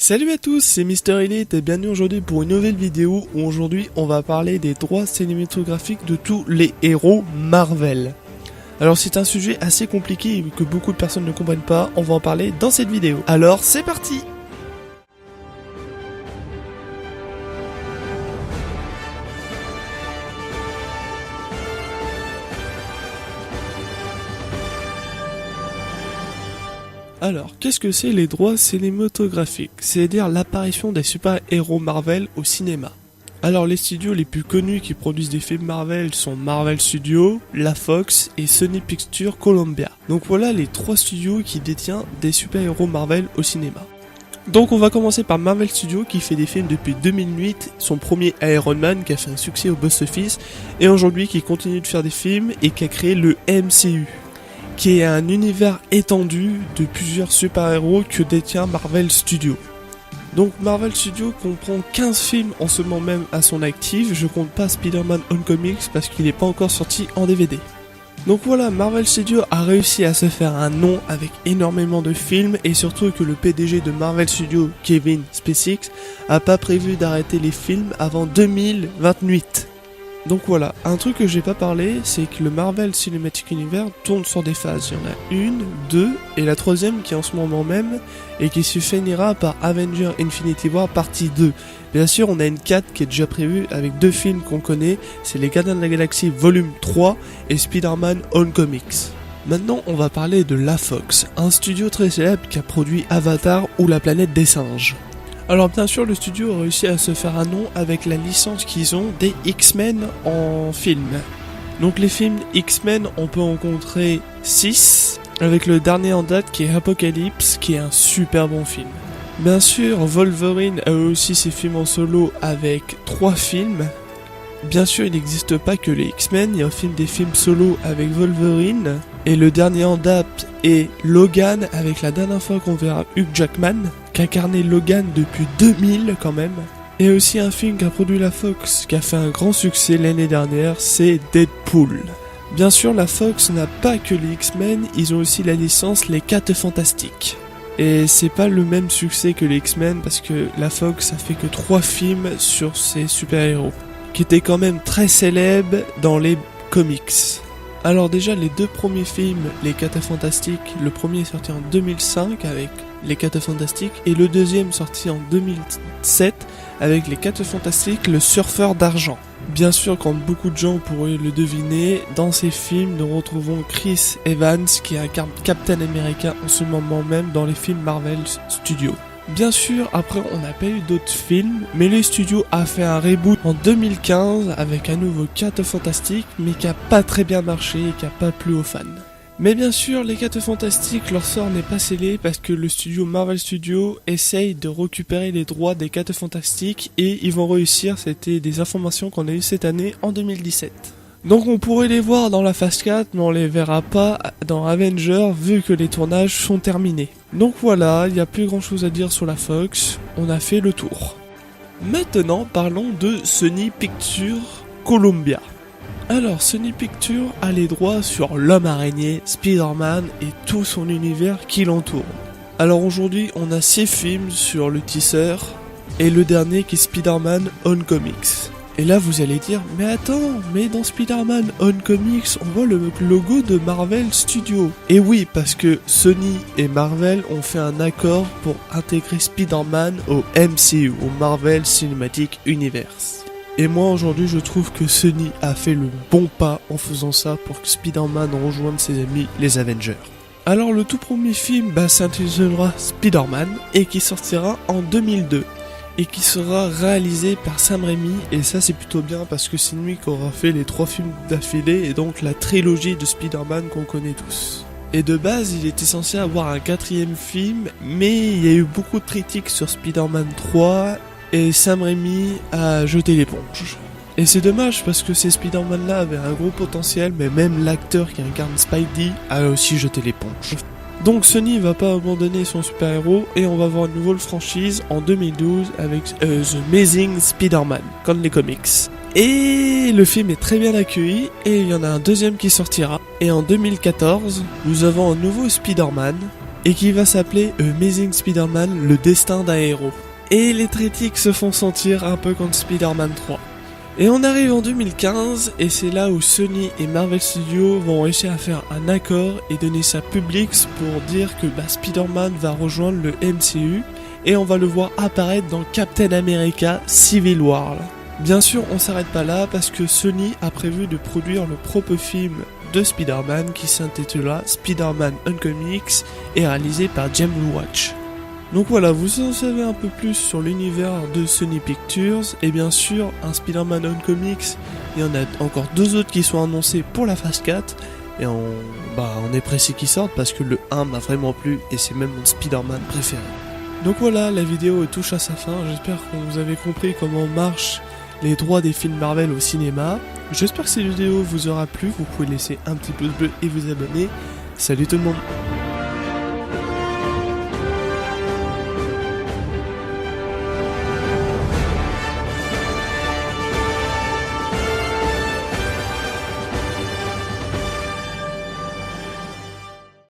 Salut à tous, c'est Mister Elite et bienvenue aujourd'hui pour une nouvelle vidéo où aujourd'hui on va parler des droits cinématographiques de tous les héros Marvel. Alors c'est un sujet assez compliqué et que beaucoup de personnes ne comprennent pas, on va en parler dans cette vidéo. Alors c'est parti! Alors, qu'est-ce que c'est les droits cinématographiques? C'est-à-dire l'apparition des super-héros Marvel au cinéma. Alors, les studios les plus connus qui produisent des films Marvel sont Marvel Studios, la Fox et Sony Pictures Columbia. Donc voilà les trois studios qui détiennent des super-héros Marvel au cinéma. Donc on va commencer par Marvel Studios qui fait des films depuis 2008, son premier Iron Man qui a fait un succès au box-office, et aujourd'hui qui continue de faire des films et qui a créé le MCU. Qui est un univers étendu de plusieurs super-héros que détient Marvel Studios. Donc Marvel Studios comprend 15 films en ce moment même à son actif, je compte pas Spider-Man Homecoming parce qu'il n'est pas encore sorti en DVD. Donc voilà, Marvel Studios a réussi à se faire un nom avec énormément de films et surtout que le PDG de Marvel Studios, Kevin Spacey, a pas prévu d'arrêter les films avant 2028. Donc voilà, un truc que j'ai pas parlé, c'est que le Marvel Cinematic Universe tourne sur des phases. Il y en a une, deux, et la troisième qui est en ce moment même, et qui se finira par Avengers Infinity War partie 2. Bien sûr, on a une 4 qui est déjà prévue avec deux films qu'on connaît, c'est Les Gardiens de la Galaxie volume 3 et Spider-Man Homecoming. Maintenant, on va parler de la Fox, un studio très célèbre qui a produit Avatar ou La Planète des Singes. Alors bien sûr, le studio a réussi à se faire un nom avec la licence qu'ils ont des X-Men en film. Donc les films X-Men, on peut en rencontrer 6, avec le dernier en date qui est Apocalypse, qui est un super bon film. Bien sûr, Wolverine a aussi ses films en solo avec 3 films. Bien sûr, il n'existe pas que les X-Men, il y a aussi des films solo avec Wolverine. Et le dernier en date est Logan, avec la dernière fois qu'on verra Hugh Jackman, qui incarnait Logan depuis 2000 quand même. Et aussi un film qu'a produit la Fox, qui a fait un grand succès l'année dernière, c'est Deadpool. Bien sûr, la Fox n'a pas que les X-Men, ils ont aussi la licence Les 4 Fantastiques. Et c'est pas le même succès que les X-Men, parce que la Fox a fait que 3 films sur ces super-héros, qui étaient quand même très célèbres dans les comics. Alors déjà, les deux premiers films, Les 4 Fantastiques, le premier est sorti en 2005 avec Les 4 Fantastiques, et le deuxième sorti en 2007 avec Les 4 Fantastiques, le surfeur d'argent. Bien sûr, comme beaucoup de gens pourraient le deviner, dans ces films, nous retrouvons Chris Evans qui incarne Captain America en ce moment même dans les films Marvel Studios. Bien sûr, après on n'a pas eu d'autres films, mais le studio a fait un reboot en 2015 avec un nouveau 4 Fantastiques, mais qui a pas très bien marché et qui a pas plu aux fans. Mais bien sûr, les 4 Fantastiques, leur sort n'est pas scellé parce que le studio Marvel Studios essaye de récupérer les droits des 4 Fantastiques et ils vont réussir, c'était des informations qu'on a eues cette année en 2017. Donc on pourrait les voir dans la phase 4, mais on les verra pas dans Avengers vu que les tournages sont terminés. Donc voilà, il n'y a plus grand chose à dire sur la Fox, on a fait le tour. Maintenant parlons de Sony Pictures Columbia. Alors Sony Pictures a les droits sur l'homme araignée, Spider-Man et tout son univers qui l'entoure. Alors aujourd'hui on a 6 films sur le teaser et le dernier qui est Spider-Man Homecoming. Et là vous allez dire, mais attends, mais dans Spider-Man Homecoming, on voit le logo de Marvel Studios. Et oui, parce que Sony et Marvel ont fait un accord pour intégrer Spider-Man au MCU, au Marvel Cinematic Universe. Et moi aujourd'hui je trouve que Sony a fait le bon pas en faisant ça pour que Spider-Man rejoigne ses amis les Avengers. Alors le tout premier film s'intitulera Spider-Man et qui sortira en 2002. Et qui sera réalisé par Sam Raimi, et ça c'est plutôt bien parce que c'est lui qui aura fait les 3 films d'affilée et donc la trilogie de Spider-Man qu'on connaît tous. Et de base il était censé avoir un 4e film, mais il y a eu beaucoup de critiques sur Spider-Man 3 et Sam Raimi a jeté l'éponge. Et c'est dommage parce que ces Spider-Man là avaient un gros potentiel, mais même l'acteur qui incarne Spidey a aussi jeté l'éponge. Donc Sony va pas abandonner son super-héros et on va voir une nouvelle franchise en 2012 avec The Amazing Spider-Man, comme les comics. Et le film est très bien accueilli et il y en a un deuxième qui sortira. Et en 2014, nous avons un nouveau Spider-Man et qui va s'appeler Amazing Spider-Man, le destin d'un héros. Et les critiques se font sentir un peu comme Spider-Man 3. Et on arrive en 2015 et c'est là où Sony et Marvel Studios vont réussir à faire un accord et donner ça public pour dire que Spider-Man va rejoindre le MCU et on va le voir apparaître dans Captain America Civil War. Bien sûr, on s'arrête pas là parce que Sony a prévu de produire le propre film de Spider-Man qui s'intitulera Spider-Man Uncomics et réalisé par James Watch. Donc voilà, vous en savez un peu plus sur l'univers de Sony Pictures, et bien sûr, un Spider-Man Uncomics, il y en a encore 2 autres qui sont annoncés pour la phase 4, et on est pressé qu'ils sortent parce que le 1 m'a vraiment plu, et c'est même mon Spider-Man préféré. Donc voilà, la vidéo touche à sa fin, j'espère que vous avez compris comment marchent les droits des films Marvel au cinéma. J'espère que cette vidéo vous aura plu, vous pouvez laisser un petit pouce bleu et vous abonner. Salut tout le monde!